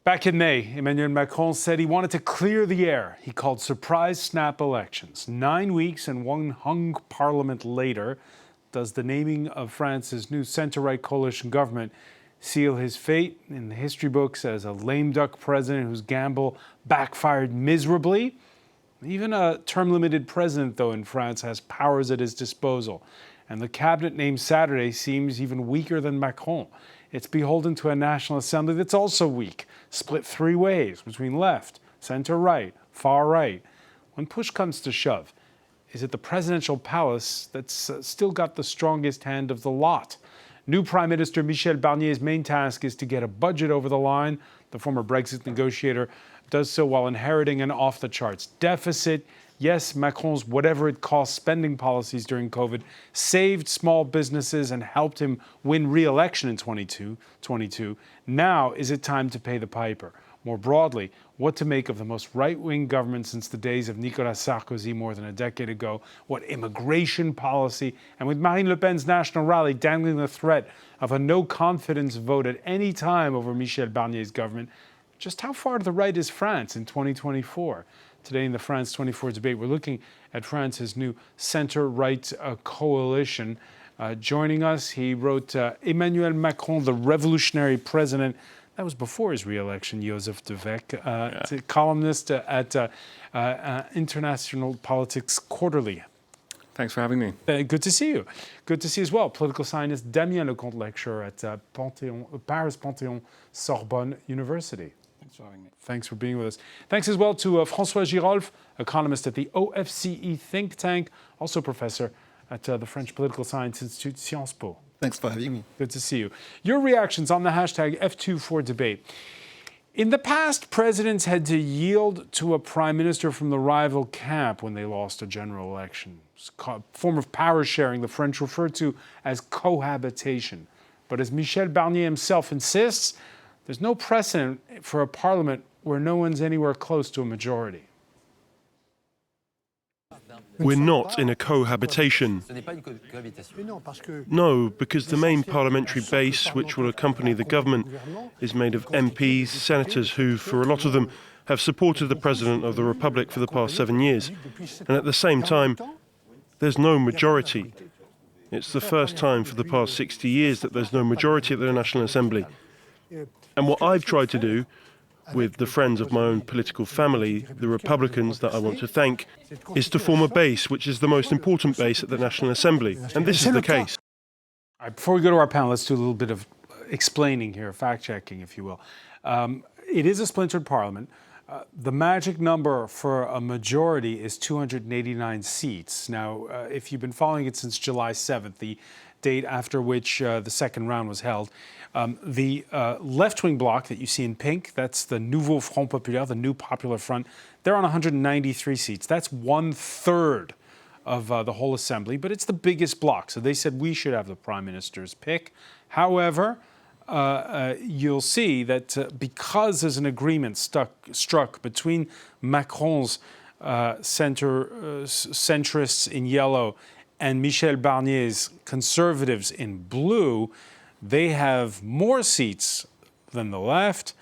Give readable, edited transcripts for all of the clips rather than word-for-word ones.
Back in May, Emmanuel Macron said he wanted to clear the air. He called surprise snap elections. 9 weeks and one hung parliament later, does the naming of France's new centre-right coalition government seal his fate in the history books as a lame duck president whose gamble backfired miserably? Even a term-limited president, though, in France has powers at his disposal. And the cabinet named Saturday seems even weaker than Macron. It's beholden to a National Assembly that's also weak, split three ways between left, center-right, far-right. When push comes to shove, is it the presidential palace that's still got the strongest hand of the lot? New Prime Minister Michel Barnier's main task is to get a budget over the line. The former Brexit negotiator does so while inheriting an off-the-charts deficit. Yes, Macron's whatever-it-costs spending policies during COVID saved small businesses and helped him win re-election in 2022. Now, is it time to pay the piper? More broadly, what to make of the most right-wing government since the days of Nicolas Sarkozy more than a decade ago? What immigration policy? And with Marine Le Pen's national rally dangling the threat of a no-confidence vote at any time over Michel Barnier's government, just how far to the right is France in 2024? Today in the France 24 debate, we're looking at France's new center-right coalition. Joining us, he wrote Emmanuel Macron, the revolutionary president. That was before his re-election, Joseph Devec, columnist at International Politics Quarterly. Thanks for having me. Good to see you. Good to see you as well. Political scientist Damien Lecomte, lecturer at Paris Panthéon Sorbonne University. Thanks for having me. Thanks for being with us. Thanks as well to François Girolf, economist at the OFCE think tank, also professor at the French Political Science Institute, Sciences Po. Thanks for having me. Good to see you. Your reactions on the hashtag F24debate. In the past, presidents had to yield to a prime minister from the rival camp when they lost a general election. It's a form of power sharing the French refer to as cohabitation. But as Michel Barnier himself insists, there's no precedent for a parliament where no one's anywhere close to a majority. We're not in a cohabitation. No, because the main parliamentary base which will accompany the government is made of MPs, senators who, for a lot of them, have supported the President of the Republic for the past 7 years. And at the same time, there's no majority. It's the first time for the past 60 years that there's no majority at the National Assembly. And what I've tried to do, with the friends of my own political family, the Republicans that I want to thank, is to form a base which is the most important base at the National Assembly. And this is the case. All right, before we go to our panel, let's do a little bit of explaining here, fact-checking, if you will. It is a splintered parliament. The magic number for a majority is 289 seats. Now, if you've been following it since July 7th, the date after which the second round was held, the left-wing bloc that you see in pink, that's the Nouveau Front Populaire, the New Popular Front, they're on 193 seats. That's 1/3 of the whole assembly, but it's the biggest bloc. So they said we should have the prime minister's pick. However, you'll see that because there's an agreement struck between Macron's centrists in yellow and Michel Barnier's conservatives in blue, they have more seats than the left.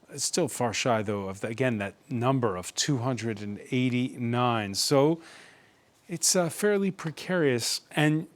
It's still far shy, though, of, again, that number of 289. So it's fairly precarious. And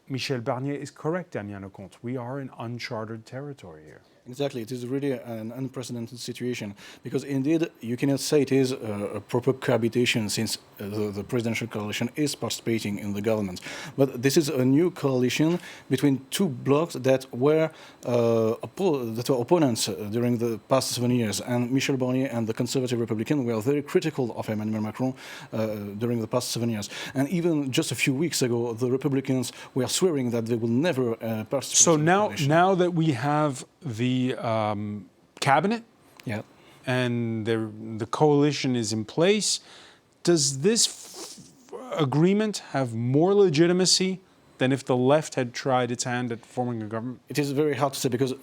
Michel Barnier is correct, Damien Lecomte. We are in uncharted territory here. Exactly, it is really an unprecedented situation because indeed you cannot say it is a proper cohabitation since the presidential coalition is participating in the government. But this is a new coalition between two blocs that were opponents during the past 7 years. And Michel Barnier and the Conservative Republican were very critical of Emmanuel Macron during the past 7 years. And even just a few weeks ago, the Republicans were swearing that they will never participate. So now that we have the cabinet, and the coalition is in place, does this agreement have more legitimacy than if the left had tried its hand at forming a government? It is very hard to say because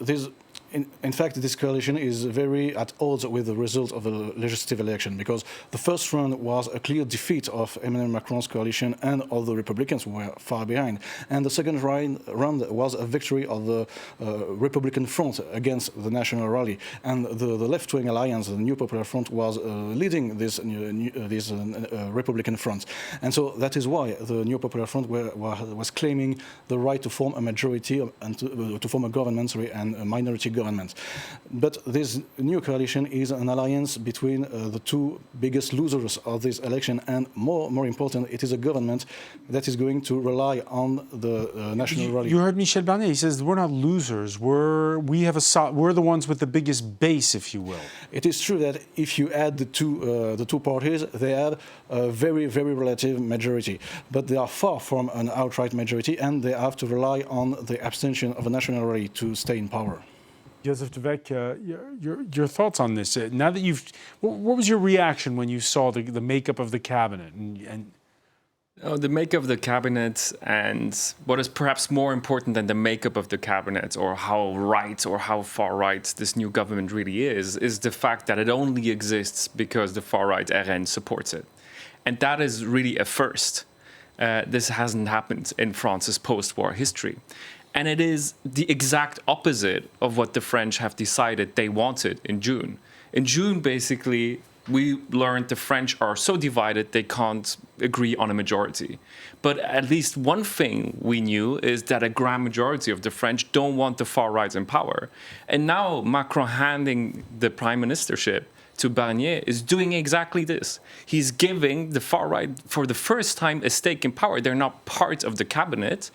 in fact, this coalition is very at odds with the result of the legislative election, because the first round was a clear defeat of Emmanuel Macron's coalition and all the Republicans who were far behind. And the second round was a victory of the Republican Front against the National Rally. And the left-wing alliance, the New Popular Front, was leading this Republican Front. And so that is why the New Popular Front was claiming the right to form a majority and to form a government, and a minority government. But this new coalition is an alliance between the two biggest losers of this election, and more important, it is a government that is going to rely on the National Rally. You heard Michel Barnier. He says we're not losers. We're the ones with the biggest base, if you will. It is true that if you add the two parties, they have a very, very relative majority, but they are far from an outright majority, and they have to rely on the abstention of a National Rally to stay in power. Joseph de Weck, your thoughts on this? Now that what was your reaction when you saw the makeup of the cabinet? The makeup of the cabinet, and what is perhaps more important than the makeup of the cabinet, or how right or how far right this new government really is the fact that it only exists because the far right RN supports it. And that is really a first. This hasn't happened in France's post-war history. And it is the exact opposite of what the French have decided they wanted in June. In June, basically, we learned the French are so divided they can't agree on a majority. But at least one thing we knew is that a grand majority of the French don't want the far right in power. And now Macron handing the prime ministership to Barnier is doing exactly this. He's giving the far right, for the first time, a stake in power. They're not part of the cabinet,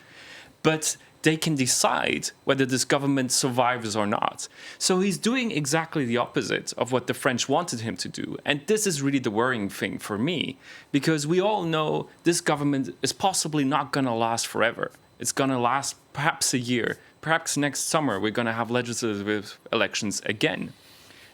but they can decide whether this government survives or not. So he's doing exactly the opposite of what the French wanted him to do. And this is really the worrying thing for me, because we all know this government is possibly not going to last forever. It's going to last perhaps a year. Perhaps next summer we're going to have legislative elections again.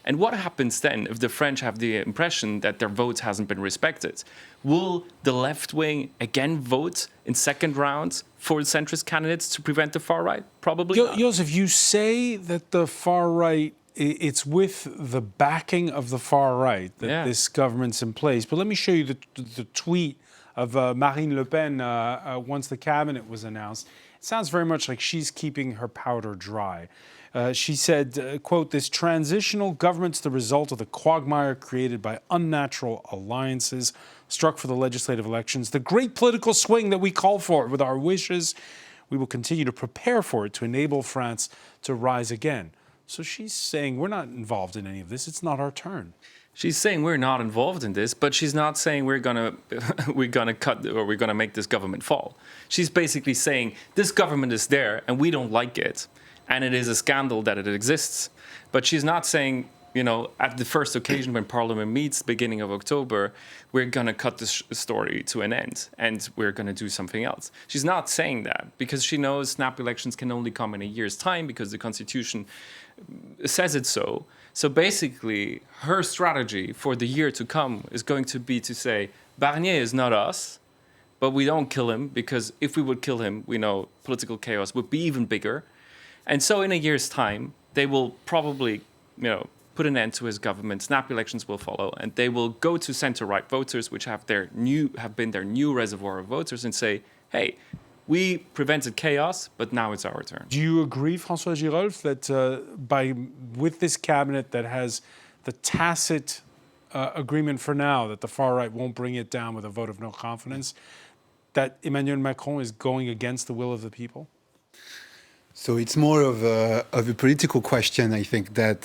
And what happens then if the French have the impression that their vote hasn't been respected? Will the left wing again vote in second rounds for centrist candidates to prevent the far right? Probably not. Joseph, you say that the far right, it's with the backing of the far right that this government's in place. But let me show you the tweet of Marine Le Pen once the cabinet was announced. It sounds very much like she's keeping her powder dry. She said, quote, "This transitional government's the result of the quagmire created by unnatural alliances struck for the legislative elections. The great political swing that we call for with our wishes, we will continue to prepare for it to enable France to rise again." So she's saying we're not involved in any of this. It's not our turn. She's saying we're not involved in this, but she's not saying we're gonna cut or we're gonna make this government fall. She's basically saying this government is there and we don't like it. And it is a scandal that it exists. But she's not saying, at the first occasion when Parliament meets, beginning of October, we're going to cut this story to an end and we're going to do something else. She's not saying that because she knows snap elections can only come in a year's time because the Constitution says it so. So basically, her strategy for the year to come is going to be to say, Barnier is not us, but we don't kill him because if we would kill him, we know political chaos would be even bigger. And so in a year's time, they will probably, put an end to his government. Snap elections will follow, and they will go to center-right voters, which have been their new reservoir of voters, and say, "Hey, we prevented chaos, but now it's our turn." Do you agree, François Girolf, that with this cabinet that has the tacit agreement for now that the far right won't bring it down with a vote of no confidence, that Emmanuel Macron is going against the will of the people? So it's more of a political question, I think. That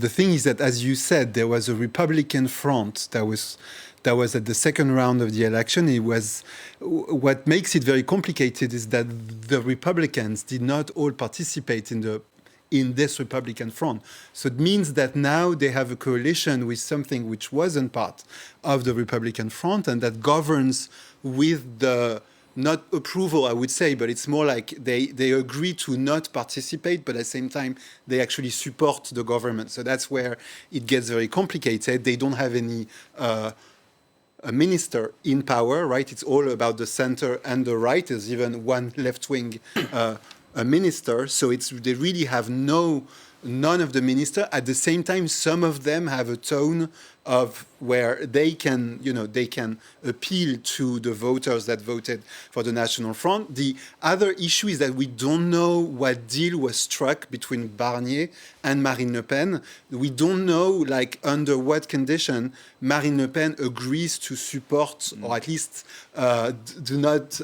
the thing is that, as you said, there was a Republican front that was at the second round of the election. It was what makes it very complicated is that the Republicans did not all participate in this Republican front. So it means that now they have a coalition with something which wasn't part of the Republican front and that governs with the not approval, I would say, but it's more like they agree to not participate, but at the same time, they actually support the government. So that's where it gets very complicated. They don't have any a minister in power, right? It's all about the center and the right. There's even one left-wing a minister. So they really have no none of the ministers. At the same time, some of them have a tone of where they can, they can appeal to the voters that voted for the National Front. The other issue is that we don't know what deal was struck between Barnier and Marine Le Pen. We don't know, like, under what condition Marine Le Pen agrees to support, or at least do not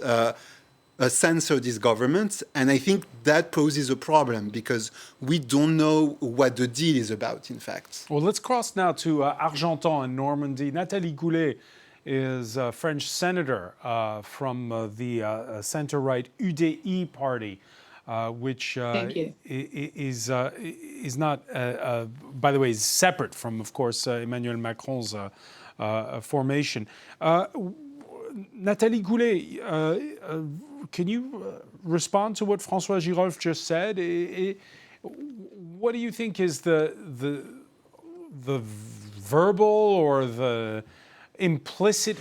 censor this government. And I think that poses a problem because we don't know what the deal is about, in fact. Well, let's cross now to Argentan in Normandy. Nathalie Goulet is a French senator from the center-right UDI party, which is not, by the way, is separate from, of course, Emmanuel Macron's formation. Nathalie Goulet, can you respond to what François Girolf just said? What do you think is the verbal or the implicit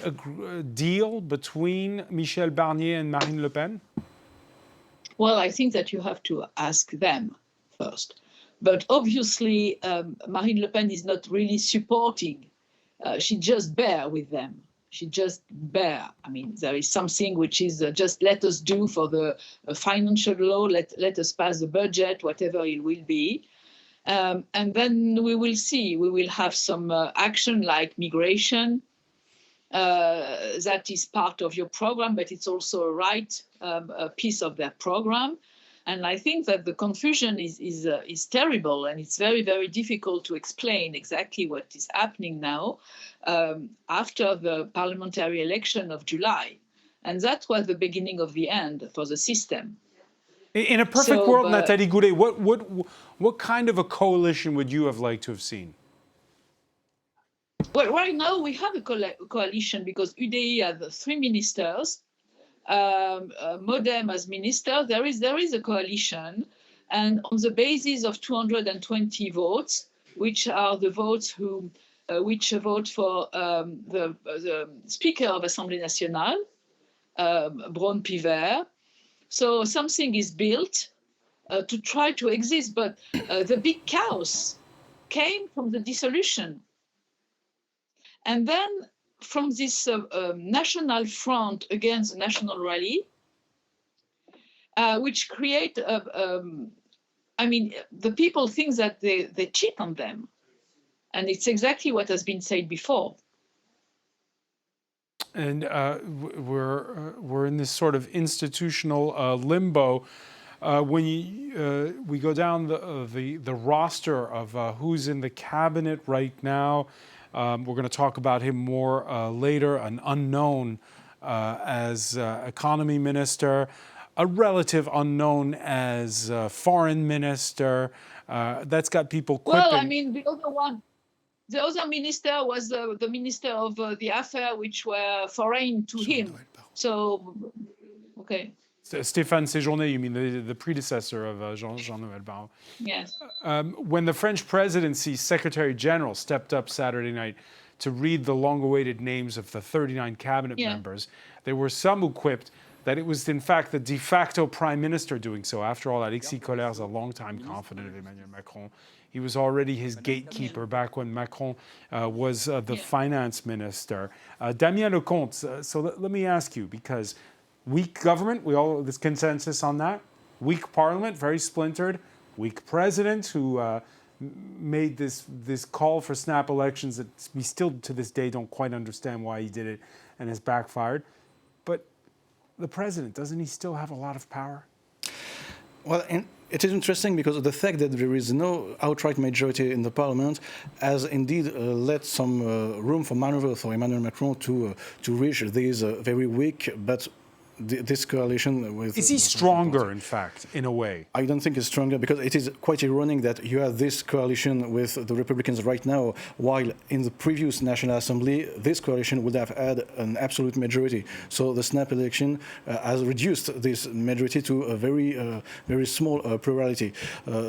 deal between Michel Barnier and Marine Le Pen? Well, I think that you have to ask them first. But obviously, Marine Le Pen is not really supporting. She just bear with them. She just bear. I mean, there is something which is just let us do for the financial law, let us pass the budget, whatever it will be. And then we will see. We will have some action like migration. That is part of your program, but it's also a piece of their program. And I think that the confusion is terrible, and it's very, very difficult to explain exactly what is happening now after the parliamentary election of July. And that was the beginning of the end for the system. In a perfect world, Nathalie Goulet, what kind of a coalition would you have liked to have seen? Well, right now we have a coalition because UDI has 3 ministers. Modem as minister, there is a coalition, and on the basis of 220 votes, which are the votes which vote for the Speaker of Assemblée Nationale, Braun-Pivet. So something is built to try to exist, but the big chaos came from the dissolution. And then from this national front against the National Rally, which create, I mean, the people think that they cheat on them. And it's exactly what has been said before. And we're in this sort of institutional limbo. When we go down the roster of who's in the cabinet right now, we're going to talk about him more later. An unknown as economy minister, a relative unknown as foreign minister. That's got people quipping. Well, I mean, the other minister was the minister of the affair, which were foreign to him. So, okay. Stéphane Séjourné, you mean the predecessor of Jean-Noël Barrot? Yes. When the French presidency Secretary General stepped up Saturday night to read the long-awaited names of the 39 cabinet members, there were some who quipped that it was in fact the de facto prime minister doing so. After all, Alexis Kohler is a longtime confidant of Emmanuel Macron. He was already his gatekeeper back when Macron was the finance minister. Damien Lecomte, so let me ask you, because weak government, there's consensus on that. Weak parliament, very splintered. Weak president who made this call for snap elections that we still to this day don't quite understand why he did it and has backfired. But the president, doesn't he still have a lot of power? Well, it is interesting because the fact that there is no outright majority in the parliament has indeed led some room for maneuver for Emmanuel Macron to reach this very weak but this coalition with... Is he stronger, in fact, in a way? I don't think it's stronger because it is quite ironic that you have this coalition with the Republicans right now, while in the previous National Assembly, this coalition would have had an absolute majority. So the snap election has reduced this majority to a very small plurality.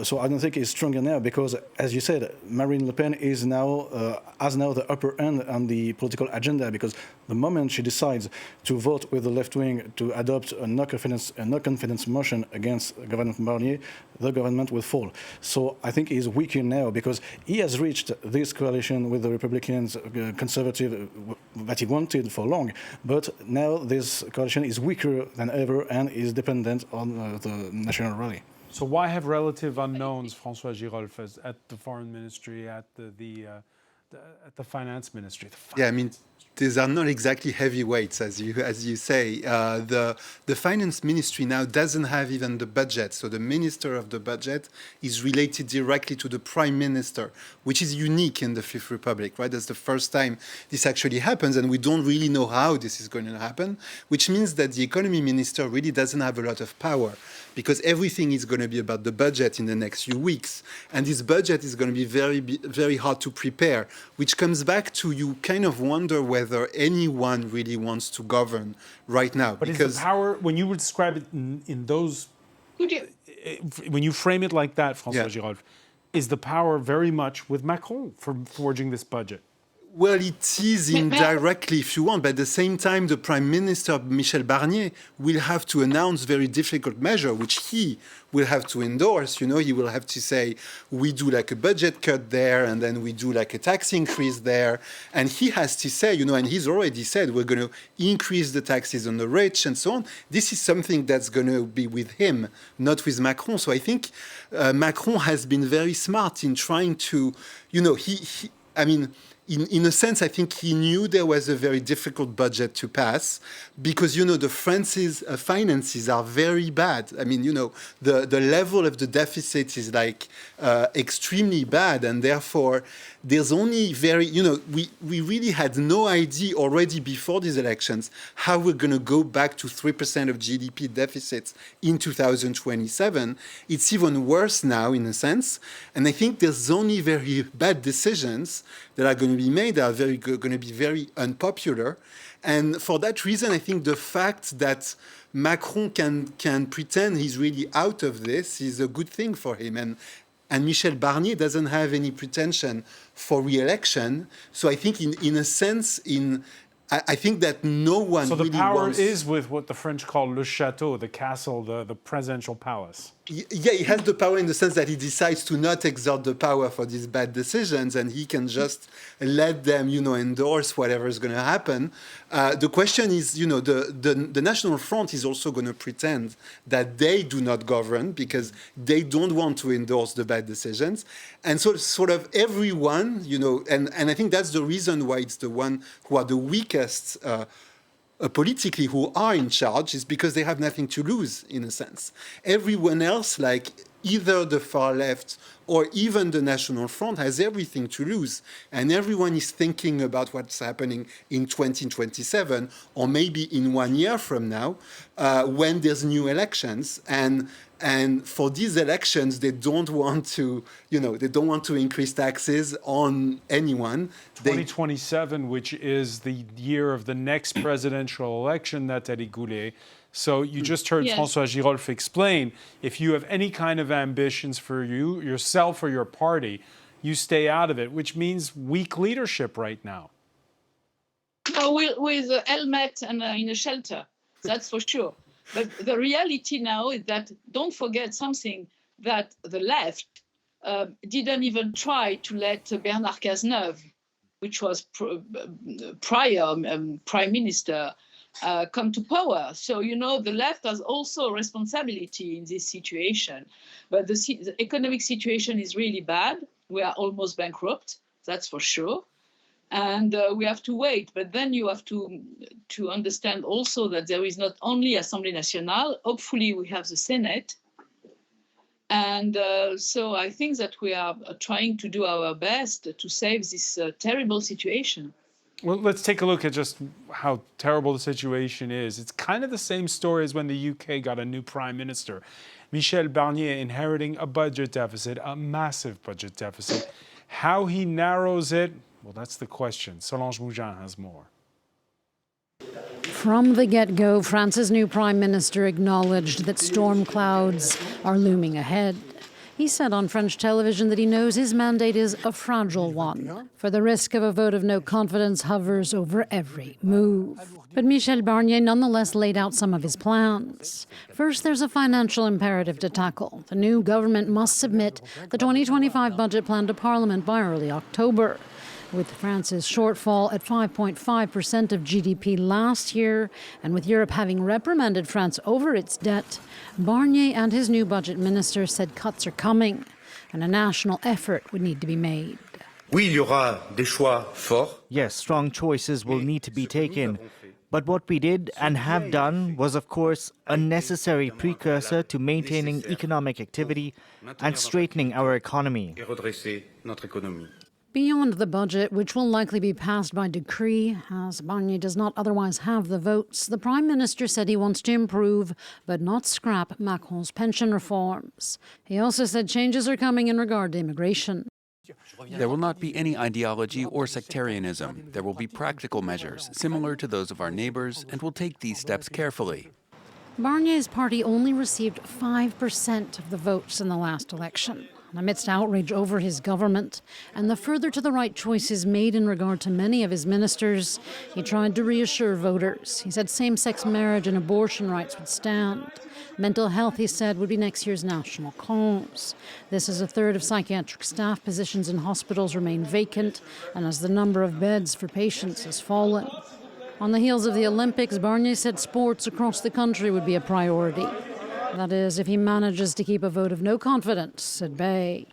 So I don't think it's stronger now because, as you said, Marine Le Pen has now the upper hand on the political agenda because the moment she decides to vote with the left wing to adopt a no confidence motion against government Barnier, the government will fall. So I think he's weaker now because he has reached this coalition with the Republicans, conservative, that he wanted for long. But now this coalition is weaker than ever and is dependent on the National Rally. So why have relative unknowns, François Girolf, at the foreign ministry, at the finance ministry? Yeah, I mean, these are not exactly heavyweights, as you say. The finance ministry now doesn't have even the budget. So the minister of the budget is related directly to the prime minister, which is unique in the Fifth Republic, right? That's the first time this actually happens, and we don't really know how this is going to happen, which means that the economy minister really doesn't have a lot of power, because everything is going to be about the budget in the next few weeks. And this budget is going to be very hard to prepare, which comes back to you kind of wonder whether anyone really wants to govern right now. But because is the power, when you would describe it in those, Could you? when you frame it like that, François Yeah. Girolf, is the power very much with Macron for forging this budget? Well, it is indirectly, if you want, but at the same time, the Prime Minister, Michel Barnier, will have to announce very difficult measure, which he will have to endorse. You know, he will have to say, we do like a budget cut there, and then we do like a tax increase there. And he has to say, you know, and he's already said, we're going to increase the taxes on the rich and so on. This is something that's going to be with him, not with Macron. So I think Macron has been very smart in trying to, you know, in a sense, I think he knew there was a very difficult budget to pass because, you know, the France's finances are very bad. I mean, you know, the level of the deficit is like extremely bad. And therefore, there's only very, you know, we really had no idea already before these elections how we're going to go back to 3% of GDP deficits in 2027. It's even worse now, in a sense. And I think there's only very bad decisions that are going to be made, that are going to be very unpopular. And for that reason, I think the fact that Macron can pretend he's really out of this is a good thing for him. And Michel Barnier doesn't have any pretension for re-election. So I think in a sense, I think that no one So the really power wants... is with what the French call le château, the castle, the presidential palace. Yeah, he has the power in the sense that he decides to not exert the power for these bad decisions, and he can just let them, you know, endorse whatever is going to happen. The question is, you know, the National Front is also going to pretend that they do not govern because they don't want to endorse the bad decisions. And so sort of everyone, you know, and I think that's the reason why it's the one who are the weakest politically who are in charge is because they have nothing to lose, in a sense. Everyone else, like either the far left or even the National Front, has everything to lose. And everyone is thinking about what's happening in 2027 or maybe in 1 year from now when there's new elections. And for these elections, they don't want to, you know, they don't want to increase taxes on anyone. 2027, which is the year of the next presidential election, Nathalie Goulet. So you just heard Yes. François Girolf explain, if you have any kind of ambitions for you, yourself or your party, you stay out of it, which means weak leadership right now. With a helmet and in a shelter, that's for sure. But the reality now is that don't forget something that the left didn't even try to let Bernard Cazeneuve, which was prior prime minister, come to power. So, you know, the left has also a responsibility in this situation. But the economic situation is really bad. We are almost bankrupt, that's for sure. And we have to wait. But then you have to understand also that there is not only Assemblée Nationale, hopefully we have the Senate. And so I think that we are trying to do our best to save this terrible situation. Well, let's take a look at just how terrible the situation is. It's kind of the same story as when the UK got a new prime minister. Michel Barnier inheriting a budget deficit, a massive budget deficit. How he narrows it, well, that's the question. Solange Mougin has more. From the get-go, France's new prime minister acknowledged that storm clouds are looming ahead. He said on French television that he knows his mandate is a fragile one, for the risk of a vote of no confidence hovers over every move. But Michel Barnier nonetheless laid out some of his plans. First, there's a financial imperative to tackle. The new government must submit the 2025 budget plan to Parliament by early October. With France's shortfall at 5.5% of GDP last year, and with Europe having reprimanded France over its debt, Barnier and his new budget minister said cuts are coming, and a national effort would need to be made. Oui, il y aura des choix forts. Yes, strong choices will need to be taken. But what we did and have done was, of course, a necessary precursor to maintaining economic activity and straightening our economy. Et redresser notre économie. Beyond the budget, which will likely be passed by decree, as Barnier does not otherwise have the votes, the Prime Minister said he wants to improve, but not scrap, Macron's pension reforms. He also said changes are coming in regard to immigration. There will not be any ideology or sectarianism. There will be practical measures, similar to those of our neighbors, and we'll take these steps carefully. Barnier's party only received 5% of the votes in the last election. Amidst outrage over his government and the further to the right choices made in regard to many of his ministers, he tried to reassure voters. He said same-sex marriage and abortion rights would stand. Mental health, he said, would be next year's national cause. This as a third of psychiatric staff positions in hospitals remain vacant and as the number of beds for patients has fallen. On the heels of the Olympics, Barnier said sports across the country would be a priority. That is, if he manages to keep a vote of no confidence at bay.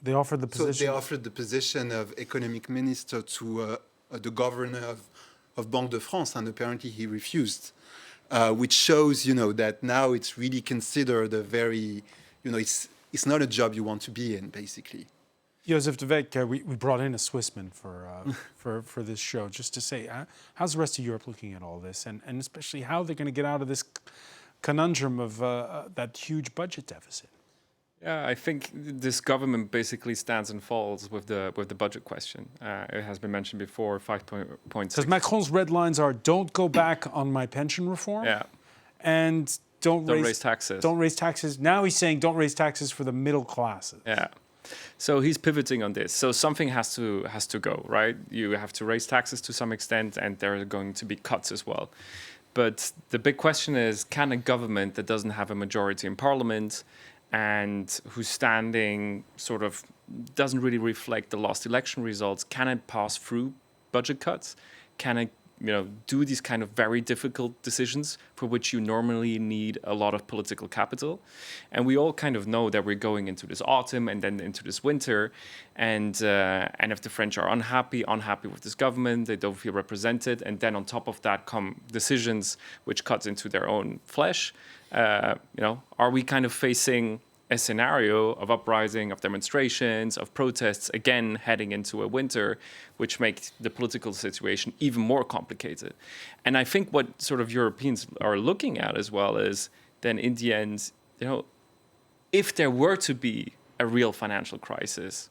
They offered the position. So they offered the position of economic minister to the governor of Banque de France, and apparently he refused, which shows, that now it's really considered a very, it's not a job you want to be in, basically. Joseph de Weck, we brought in a Swissman for this show, just to say, how's the rest of Europe looking at all this, and especially how they're going to get out of this conundrum of that huge budget deficit? Yeah, I think this government basically stands and falls with the budget question. It has been mentioned before, 5.6. Because Macron's red lines are: don't go back on my pension reform, and don't raise taxes. Don't raise taxes. Now he's saying don't raise taxes for the middle classes. Yeah. So he's pivoting on this. So something has to go, right? You have to raise taxes to some extent, and there are going to be cuts as well. But the big question is, can a government that doesn't have a majority in parliament and whose standing sort of doesn't really reflect the last election results, can it pass through budget cuts? Can it do these kind of very difficult decisions for which you normally need a lot of political capital? And we all kind of know that we're going into this autumn and then into this winter. And if the French are unhappy with this government, they don't feel represented. And then on top of that come decisions which cuts into their own flesh. Are we kind of facing a scenario of uprising, of demonstrations, of protests, again heading into a winter, which makes the political situation even more complicated? And I think what sort of Europeans are looking at as well is then in the end, if there were to be a real financial crisis,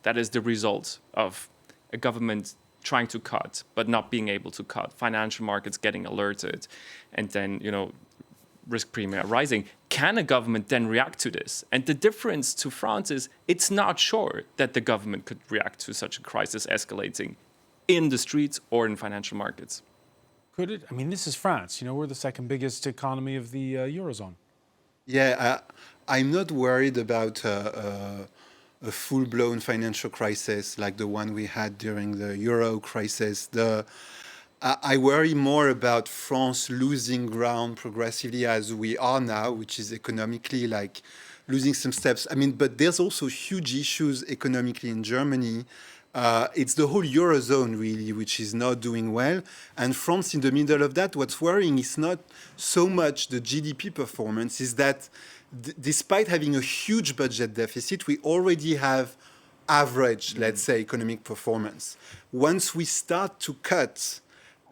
that is the result of a government trying to cut, but not being able to cut, financial markets getting alerted, and then, risk premium rising. Can a government then react to this? And the difference to France is it's not sure that the government could react to such a crisis escalating in the streets or in financial markets. Could it? I mean, this is France. We're the second biggest economy of the Eurozone. Yeah, I'm not worried about a full-blown financial crisis like the one we had during the Euro crisis. I worry more about France losing ground progressively as we are now, which is economically like losing some steps. I mean, but there's also huge issues economically in Germany. It's the whole Eurozone, really, which is not doing well. And France in the middle of that. What's worrying is not so much the GDP performance, is that despite having a huge budget deficit, we already have average, let's say, economic performance. Once we start to cut,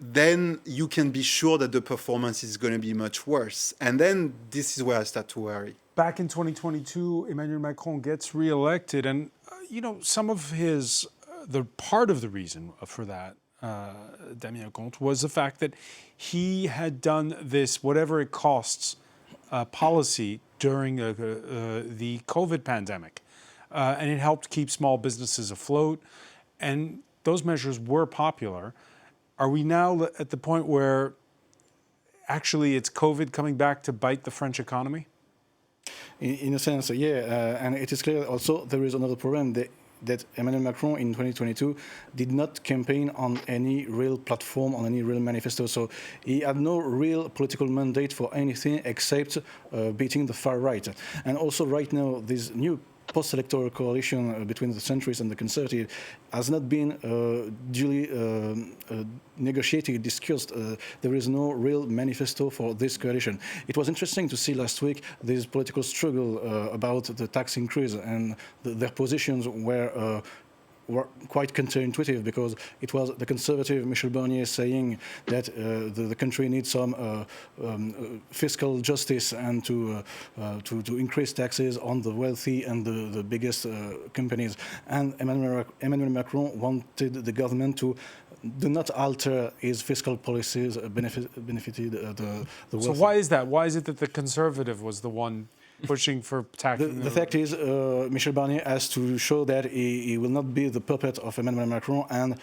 then you can be sure that the performance is going to be much worse. And then this is where I start to worry. Back in 2022, Emmanuel Macron gets reelected. And, some of the part of the reason for that, Damien Comte, was the fact that he had done this, whatever it costs, policy during the COVID pandemic. And it helped keep small businesses afloat. And those measures were popular. Are we now at the point where actually it's COVID coming back to bite the French economy? In a sense, yeah. And it is clear also there is another problem that Emmanuel Macron in 2022 did not campaign on any real platform, on any real manifesto. So he had no real political mandate for anything except beating the far right. And also right now, this new post-electoral coalition between the centrists and the conservative has not been duly negotiated, discussed. There is no real manifesto for this coalition. It was interesting to see last week this political struggle about the tax increase, and their positions were quite counterintuitive, because it was the conservative Michel Barnier saying that the country needs some fiscal justice and to increase taxes on the wealthy and the biggest companies. And Emmanuel Macron wanted the government to do not alter his fiscal policies benefited the wealthy. So why is that? Why is it that the conservative was the one pushing for tax? The fact is, Michel Barnier has to show that he will not be the puppet of Emmanuel Macron. And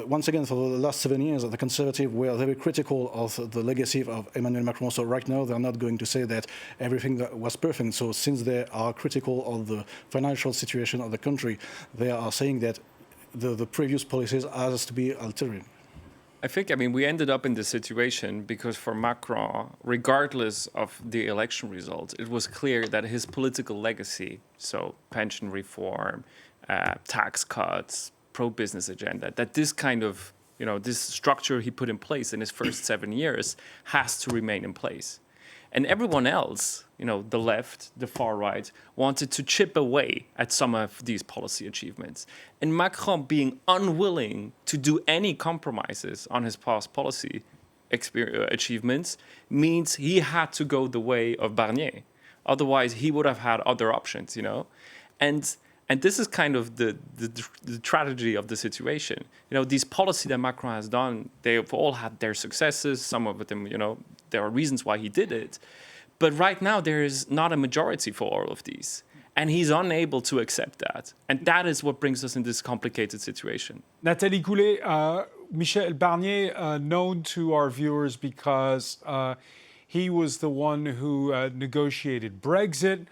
once again, for the last 7 years, the Conservatives were very critical of the legacy of Emmanuel Macron. So right now, they're not going to say that everything was perfect. So since they are critical of the financial situation of the country, they are saying that the previous policies has to be altered. I mean, we ended up in this situation because for Macron, regardless of the election results, it was clear that his political legacy, so pension reform, tax cuts, pro-business agenda, that this kind of, this structure he put in place in his first 7 years has to remain in place. And everyone else, the left, the far right, wanted to chip away at some of these policy achievements. And Macron being unwilling to do any compromises on his past policy achievements means he had to go the way of Barnier. Otherwise, he would have had other options, And this is kind of the tragedy of the situation. These policies that Macron has done, they've all had their successes. Some of them, there are reasons why he did it. But right now, there is not a majority for all of these. And he's unable to accept that. And that is what brings us in this complicated situation. Nathalie Goulet, Michel Barnier, known to our viewers because he was the one who negotiated Brexit.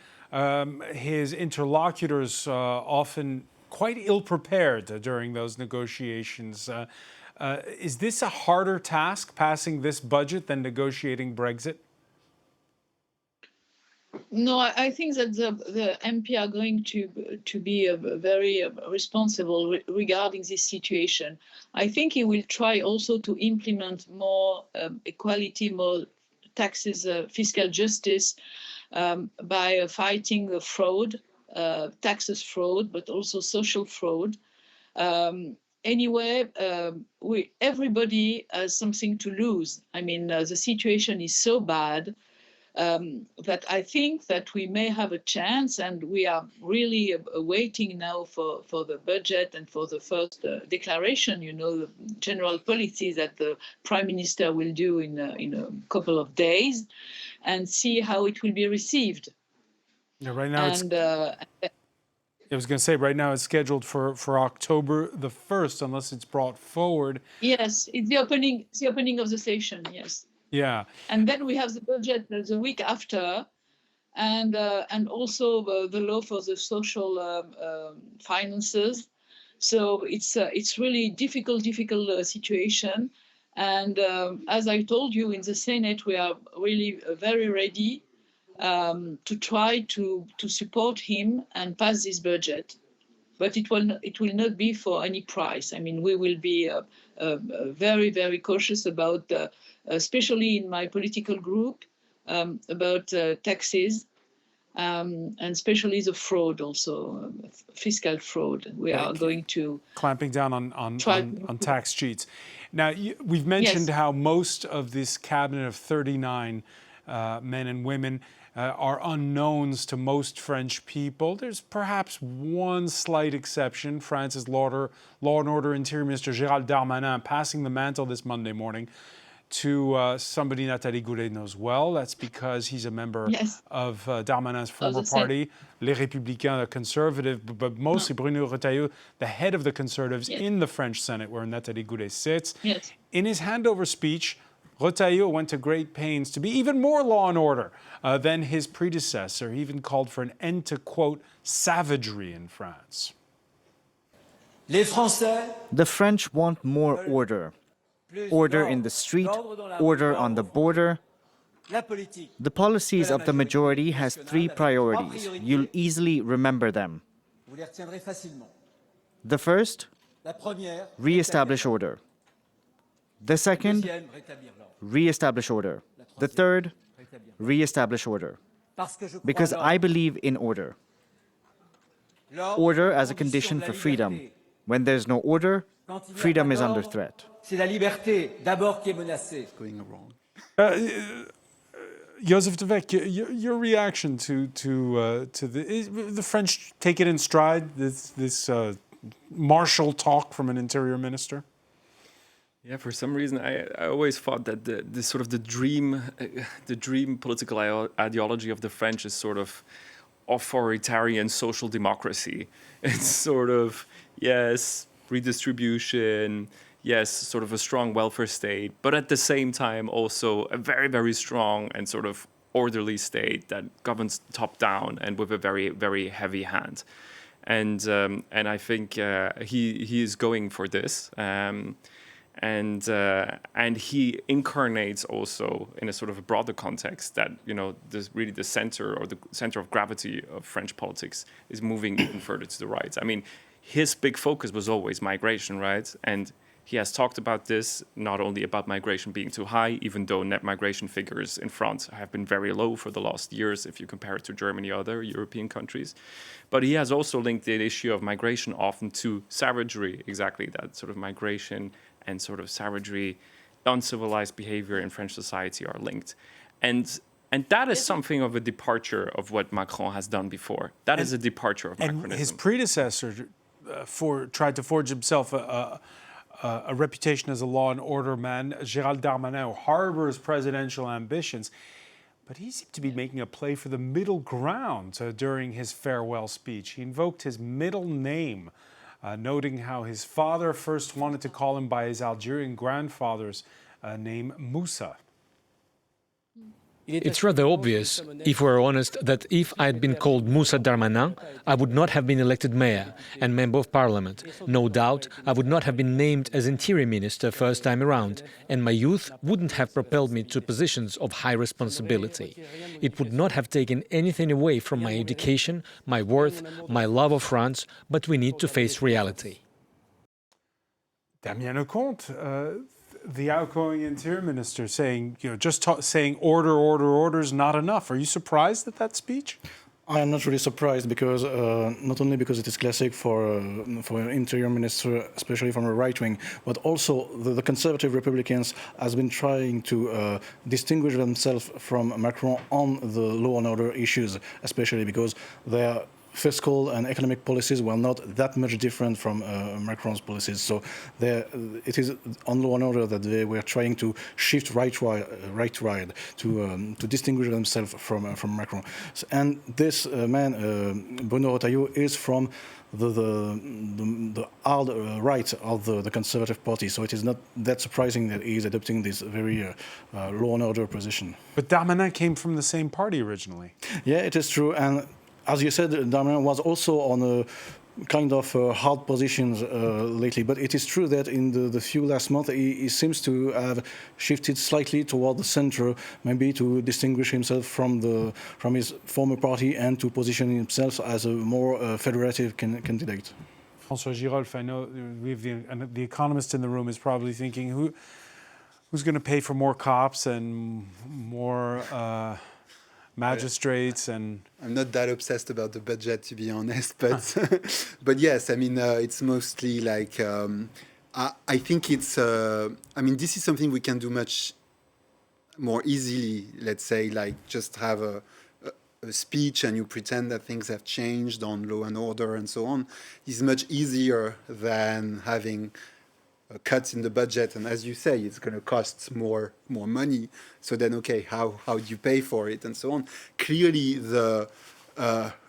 His interlocutors often quite ill-prepared during those negotiations. Is this a harder task, passing this budget, than negotiating Brexit? No, I think that the MP are going to be very responsible regarding this situation. I think he will try also to implement more equality, more taxes, fiscal justice, by fighting the fraud, taxes fraud, but also social fraud. Anyway, everybody has something to lose. I mean, the situation is so bad that I think that we may have a chance, and we are really waiting now for the budget and for the first declaration, the general policy that the Prime Minister will do in a couple of days, and see how it will be received. Yeah, right now I was going to say, right now it's scheduled for October the 1st, unless it's brought forward. Yes, it's the opening of the session, yes. Yeah. And then we have the budget the week after, and also the law for the social finances. So it's really difficult situation. And as I told you, in the Senate, we are really very ready to try to support him and pass this budget. But it will not be for any price. I mean, we will be very, very cautious about, especially in my political group, about taxes, and especially the fraud, also fiscal fraud. We are going to clamping down on tax cheats. Now, we've mentioned how most of this cabinet of 39 men and women are unknowns to most French people. There's perhaps one slight exception. France's Law and Order Interior Minister Gérald Darmanin passing the mantle this Monday morning to somebody Nathalie Goulet knows well. That's because he's a member Yes. of Darmanin's former the same. party, Les Républicains, the Conservative, but mostly Bruno Retailleau, the head of the Conservatives in the French Senate, where Nathalie Goulet sits. Yes. In his handover speech, Retailleau went to great pains to be even more law and order than his predecessor. He even called for an end to, quote, savagery in France. The French want more order. Order in the street, order on the border. The policies of the majority has three priorities. You'll easily remember them. The first, re-establish order. The second, re-establish order. The third, re-establish order. Because I believe in order. Order as a condition for freedom. When there's no order, freedom is under threat. Going wrong. Joseph de Weck, your reaction to the French take it in stride, this martial talk from an interior minister? Yeah, for some reason, I always thought that the sort of the dream political ideology of the French is sort of authoritarian social democracy. It's sort of, yes, redistribution, yes, sort of a strong welfare state, but at the same time also a very, very strong and sort of orderly state that governs top down and with a very, very heavy hand. And I think he is going for this. And he incarnates also in a sort of a broader context that, you know, really the center of gravity of French politics is moving even further to the right. I mean, his big focus was always migration, right? And he has talked about this, not only about migration being too high, even though net migration figures in France have been very low for the last years if you compare it to Germany or other European countries. But he has also linked the issue of migration often to savagery, exactly that sort of migration and sort of savagery, uncivilized behavior in French society are linked. And that is something of a departure of what Macron has done before. That is a departure of Macronism. And his predecessor tried to forge himself a reputation as a law and order man, Gérald Darmanin, who harbors presidential ambitions. But he seemed to be making a play for the middle ground during his farewell speech. He invoked his middle name, noting how his father first wanted to call him by his Algerian grandfather's name, Moussa. It's rather obvious, if we're honest, that if I'd been called Moussa Darmanin, I would not have been elected mayor and member of parliament. No doubt, I would not have been named as interior minister first time around, and my youth wouldn't have propelled me to positions of high responsibility. It would not have taken anything away from my education, my worth, my love of France, but we need to face reality. Damien Lecomte, the outgoing interior minister, saying, you know, saying order is not enough. Are you surprised at that speech? I am not really surprised because not only because it is classic for an interior minister, especially from a right wing, but also the conservative Republicans has been trying to distinguish themselves from Macron on the law and order issues, especially because their fiscal and economic policies were not that much different from Macron's policies. So it is on law and order that they were trying to shift right to distinguish themselves from Macron. And this man, Bruno Retailleau, is from the hard right of the Conservative Party. So it is not that surprising that he is adopting this very law and order position. But Darmanin came from the same party originally. Yeah, it is true. And as you said, Darmanin was also on a kind of hard positions lately. But it is true that in the few last months, he seems to have shifted slightly toward the center, maybe to distinguish himself from his former party and to position himself as a more federative candidate. François Girolf, I know we have the economist in the room is probably thinking, who's going to pay for more cops and more magistrates? And I'm not that obsessed about the budget, to be honest, but but yes, I mean it's mostly like I think it's I mean this is something we can do much more easily. Let's say like just have a speech and you pretend that things have changed on law and order and so on. Is much easier than having cuts in the budget, and as you say, it's going to cost more money. So then, okay, how do you pay for it, and so on? Clearly, the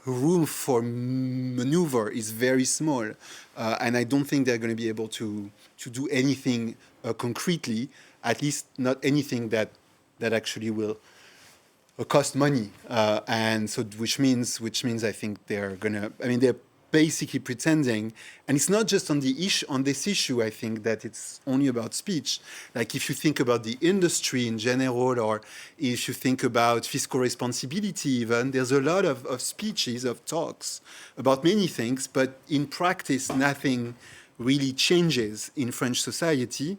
room for maneuver is very small, and I don't think they're going to be able to do anything concretely, at least not anything that actually will cost money, and so which means I think they're gonna. I mean, they're basically pretending, and it's not just on this issue. I think that it's only about speech. Like if you think about the industry in general, or if you think about fiscal responsibility, even there's a lot of speeches, of talks about many things, but in practice, nothing really changes in French society.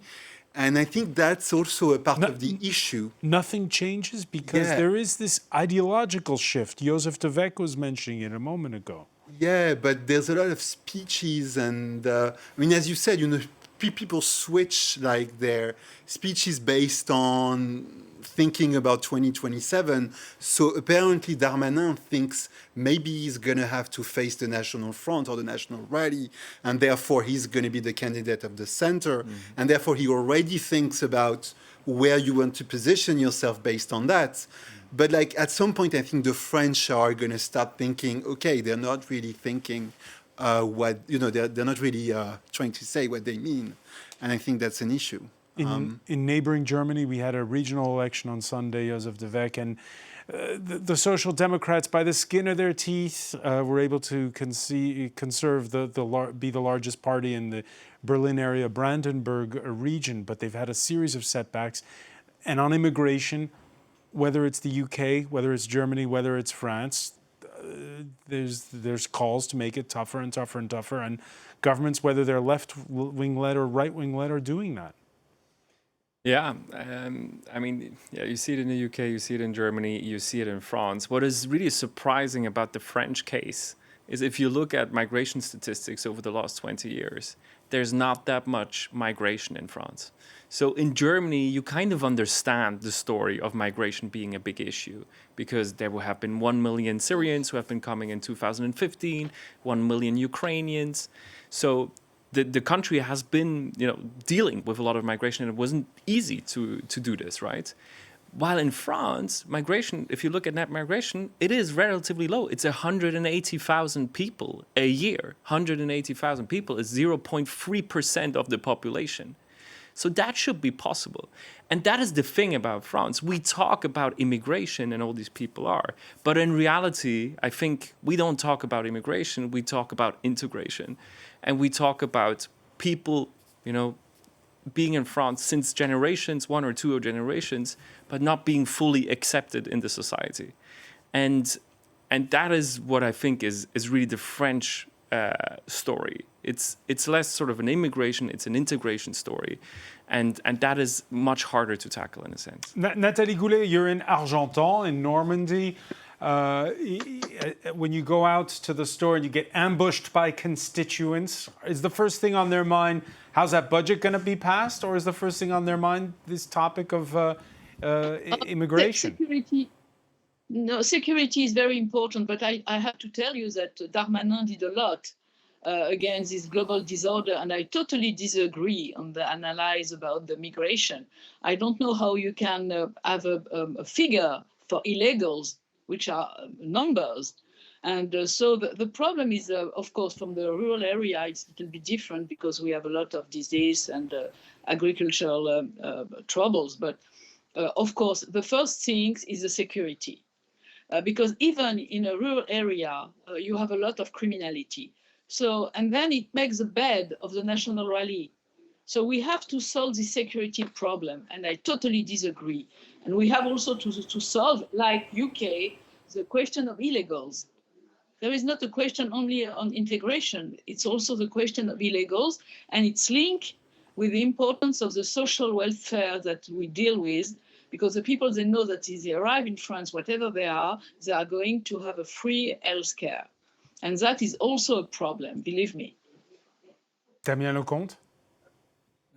And I think that's also a part of the issue. Nothing changes because there is this ideological shift. Joseph de Weck was mentioning it a moment ago. Yeah, but there's a lot of speeches, and I mean, as you said, people switch like their speeches based on thinking about 2027. So apparently Darmanin thinks maybe he's going to have to face the National Front or the National Rally, and therefore he's going to be the candidate of the center. And therefore he already thinks about where you want to position yourself based on that. But like at some point, I think the French are going to start thinking, okay, they're not really thinking they're not really trying to say what they mean. And I think that's an issue. In neighboring Germany, we had a regional election on Sunday, Joseph de Weck, and the Social Democrats, by the skin of their teeth, were able to conserve be the largest party in the Berlin area, Brandenburg region, but they've had a series of setbacks. And on immigration, whether it's the UK, whether it's Germany, whether it's France, there's calls to make it tougher and tougher and tougher. And governments, whether they're left-wing led or right-wing led, are doing that. Yeah, I mean, you see it in the UK, you see it in Germany, you see it in France. What is really surprising about the French case is if you look at migration statistics over the last 20 years, there's not that much migration in France. So in Germany, you kind of understand the story of migration being a big issue because there will have been 1 million Syrians who have been coming in 2015, 1 million Ukrainians. So the country has been, dealing with a lot of migration, and it wasn't easy to do this, right? While in France, migration, if you look at net migration, it is relatively low. It's 180,000 people a year. 180,000 people is 0.3% of the population. So that should be possible. And that is the thing about France. We talk about immigration and all these people are. But in reality, I think we don't talk about immigration. We talk about integration. And we talk about people, being in France since generations, 1 or 2 generations, but not being fully accepted in the society. And that is what I think is really the French story. It's less sort of an immigration, it's an integration story. And that is much harder to tackle in a sense. Nathalie Goulet, you're in Argentan, in Normandy. When you go out to the store and you get ambushed by constituents, is the first thing on their mind, how's that budget going to be passed? Or is the first thing on their mind this topic of immigration? Security. No, security is very important, but I have to tell you that Darmanin did a lot against this global disorder, and I totally disagree on the analysis about the migration. I don't know how you can have a figure for illegals, which are numbers. And so the problem is, of course, from the rural area, it will be different because we have a lot of disease and agricultural troubles. But of course, the first thing is the security. Because even in a rural area, you have a lot of criminality. So, and then it makes the bed of the national rally. So we have to solve the security problem, and I totally disagree. And we have also to solve, like UK, the question of illegals. There is not a question only on integration, it's also the question of illegals, and it's linked with the importance of the social welfare that we deal with, because the people, they know that if they arrive in France, whatever they are going to have a free health care. And that is also a problem, believe me. Damien Lecomte?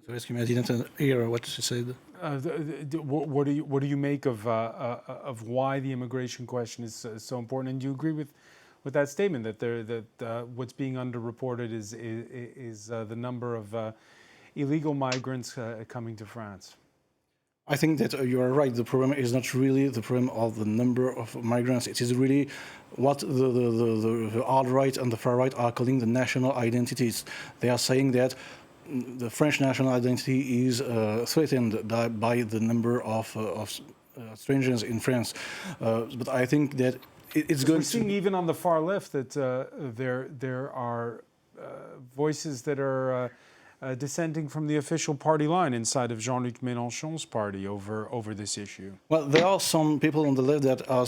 Excuse me, I didn't hear what she said. What do you make of why the immigration question is so important? And do you agree with that statement that what's being underreported is the number of illegal migrants coming to France? I think that you are right. The problem is not really the problem of the number of migrants. It is really what the alt-right and the far-right are calling the national identities. They are saying that the French national identity is threatened by the number of strangers in France. But I think that it's going We're seeing even on the far left that there are voices that are dissenting from the official party line inside of Jean-Luc Mélenchon's party over this issue. Well, there are some people on the left that are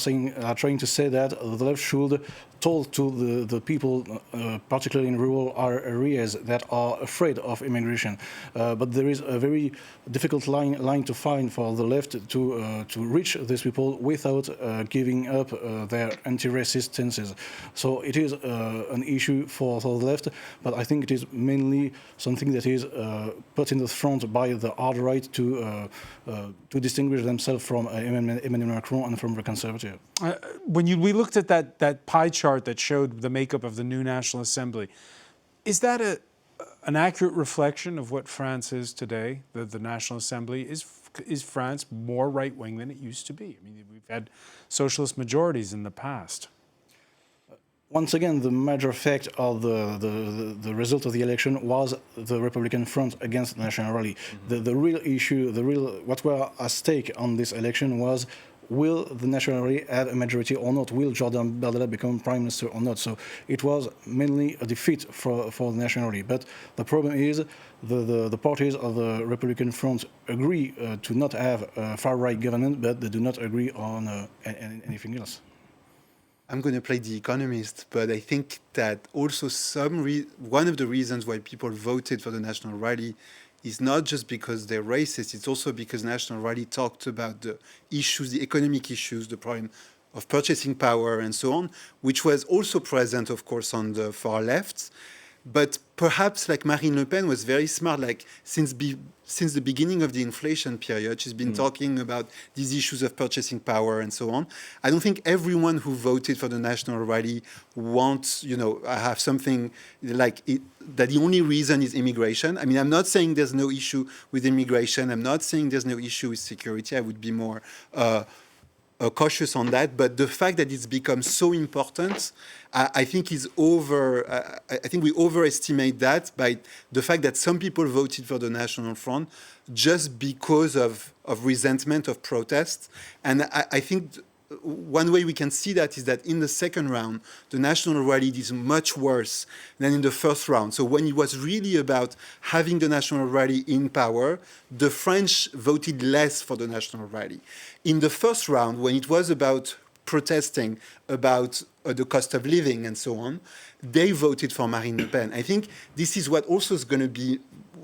trying to say that the left should tell to the people, particularly in rural areas, that are afraid of immigration. But there is a very difficult line to find for the left to reach these people without giving up their anti-racist stances. So it is an issue for the left, but I think it is mainly something that is put in the front by the alt-right to distinguish themselves from Emmanuel Macron and from the conservative. When we looked at that pie chart that showed the makeup of the new National Assembly, is that an accurate reflection of what France is today, the National Assembly? Is France more right-wing than it used to be? I mean, we've had socialist majorities in the past. Once again, the major fact of the result of the election was the Republican front against the National Rally. The real issue, what were at stake on this election was, will the National Rally have a majority or not? Will Jordan Bardella become prime minister or not? So it was mainly a defeat for the National Rally. But the problem is the parties of the Republican front agree to not have a far-right government, but they do not agree on anything else. I'm going to play the economist, but I think that also one of the reasons why people voted for the National Rally is not just because they're racist, it's also because National Rally talked about the issues, the economic issues, the problem of purchasing power and so on, which was also present, of course, on the far left. But perhaps like Marine Le Pen was very smart, like since the beginning of the inflation period, she's been talking about these issues of purchasing power and so on. I don't think everyone who voted for the National Rally wants, have something like that the only reason is immigration. I mean, I'm not saying there's no issue with immigration. I'm not saying there's no issue with security. I would be more cautious on that, but the fact that it's become so important, I think I think we overestimate that by the fact that some people voted for the National Front just because of resentment, of protest. And I think one way we can see that is that in the second round, the National Rally is much worse than in the first round. So when it was really about having the National Rally in power, the French voted less for the National Rally. In the first round, when it was about protesting about the cost of living and so on, they voted for Marine Le Pen. I think this is what also is going to be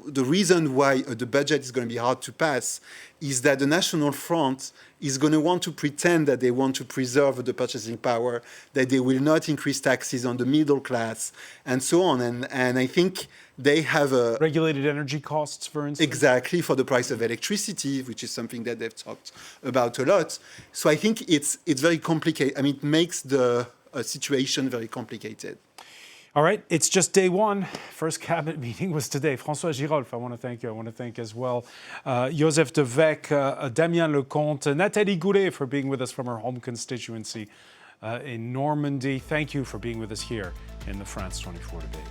the reason why the budget is going to be hard to pass, is that the National Front is going to want to pretend that they want to preserve the purchasing power, that they will not increase taxes on the middle class, and so on. And I think they have a... Regulated energy costs, for instance? Exactly, for the price of electricity, which is something that they've talked about a lot. So I think it's very complicated. I mean, it makes the situation very complicated. All right, it's just day one. First cabinet meeting was today. François Girolf, I want to thank you. I want to thank as well Joseph Devec, Damien Lecomte, Nathalie Goulet for being with us from her home constituency in Normandy. Thank you for being with us here in the France 24 debate.